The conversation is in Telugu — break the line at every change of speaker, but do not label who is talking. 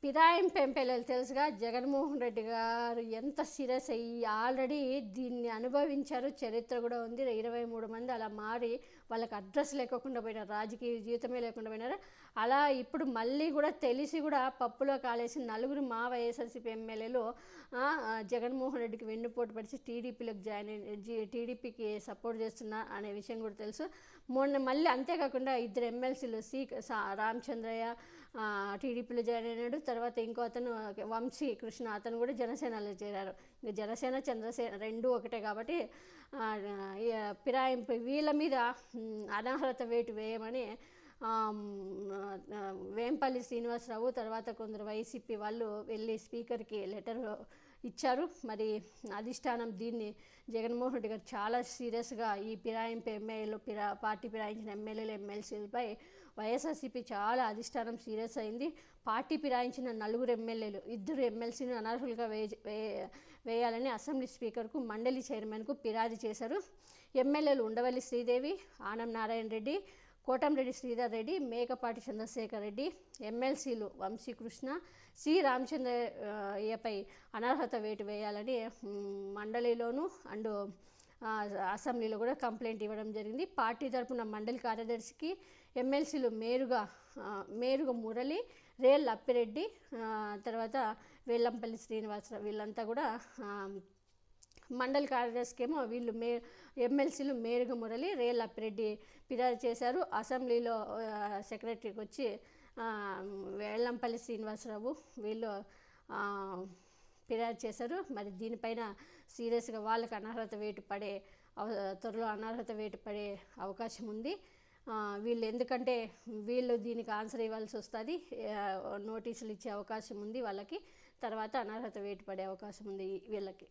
ఫిరాయింపు ఎంపీఎల్ఏలు తెలుసుగా. జగన్మోహన్ రెడ్డి గారు ఎంత సీరియస్ అయ్యి ఆల్రెడీ దీన్ని అనుభవించారు, చరిత్ర కూడా ఉంది. 23 మంది అలా మారి వాళ్ళకి అడ్రస్ లేకుండా పోయినారు, రాజకీయ జీవితమే లేకుండా పోయినారు. అలా ఇప్పుడు మళ్ళీ కూడా తెలిసి కూడా పప్పులో కాలేసి నలుగురు మా వైఎస్ఆర్సీపీ ఎమ్మెల్యేలు జగన్మోహన్ రెడ్డికి వెన్నుపోటు పడిచి టీడీపీలోకి టీడీపీకి సపోర్ట్ చేస్తున్నా అనే విషయం కూడా తెలుసు. మొన్న మళ్ళీ అంతేకాకుండా ఇద్దరు ఎమ్మెల్సీలు రామచంద్రయ్య టీడీపీలో జాయిన్ అయినాడు. తర్వాత ఇంకో అతను వంశీ కృష్ణ, అతను కూడా జనసేనలో చేరారు. ఇంకా జనసేన చంద్రసేన రెండు ఒకటే కాబట్టి ఫిరాయింపు వీళ్ళ మీద అనర్హత వేటు వేయమని వేంపల్లి శ్రీనివాసరావు తర్వాత కొందరు వైసీపీ వాళ్ళు వెళ్ళి స్పీకర్కి లెటర్ ఇచ్చారు. మరి అధిష్టానం దీన్ని జగన్మోహన్ రెడ్డి గారు చాలా సీరియస్గా ఈ ఫిరాయింపు ఎమ్మెల్యేలు పార్టీ ఫిరాయించిన ఎమ్మెల్యేలు ఎమ్మెల్సీలపై వైఎస్ఆర్సీపీ చాలా అధిష్టానం సీరియస్ అయింది. పార్టీ ఫిరాయించిన నలుగురు ఎమ్మెల్యేలు ఇద్దరు ఎమ్మెల్సీని అనర్హులుగా వేయాలని అసెంబ్లీ స్పీకర్కు మండలి చైర్మన్కు ఫిర్యాదు చేశారు. ఎమ్మెల్యేలు ఉండవల్లి శ్రీదేవి, ఆనం నారాయణ రెడ్డి, కోటంరెడ్డి శ్రీధర్ రెడ్డి, మేకపాటి చంద్రశేఖర్ రెడ్డి, ఎమ్మెల్సీలు వంశీకృష్ణ, సి రామచంద్రయ్యపై అనర్హత వేటు వేయాలని మండలిలోనూ అండ్ అసెంబ్లీలో కూడా కంప్లైంట్ ఇవ్వడం జరిగింది. పార్టీ తరపున మండలి కార్యదర్శికి ఎమ్మెల్సీలు మేరుగ మురళి, రేల్ అప్పిరెడ్డి, తర్వాత వెల్లంపల్లి శ్రీనివాసరావు వీళ్ళంతా కూడా మండలి కార్యదర్శికేమో వీళ్ళు ఎమ్మెల్సీలు మేరుగ మురళి, రేల్ అప్పిరెడ్డి ఫిర్యాదు చేశారు. అసెంబ్లీలో సెక్రటరీకి వచ్చి వెల్లంపల్లి శ్రీనివాసరావు వీళ్ళు ఫిర్యాదు చేశారు. మరి దీనిపైన సీరియస్గా వాళ్ళకి అనర్హత వేటు పడే త్వరలో అనర్హత వేటు పడే అవకాశం ఉంది. వీళ్ళు ఎందుకంటే వీళ్ళు దీనికి ఆన్సర్ ఇవ్వాల్సి వస్తుంది, నోటీసులు ఇచ్చే అవకాశం ఉంది వాళ్ళకి, తర్వాత అనర్హత వేటు పడే అవకాశం ఉంది వీళ్ళకి.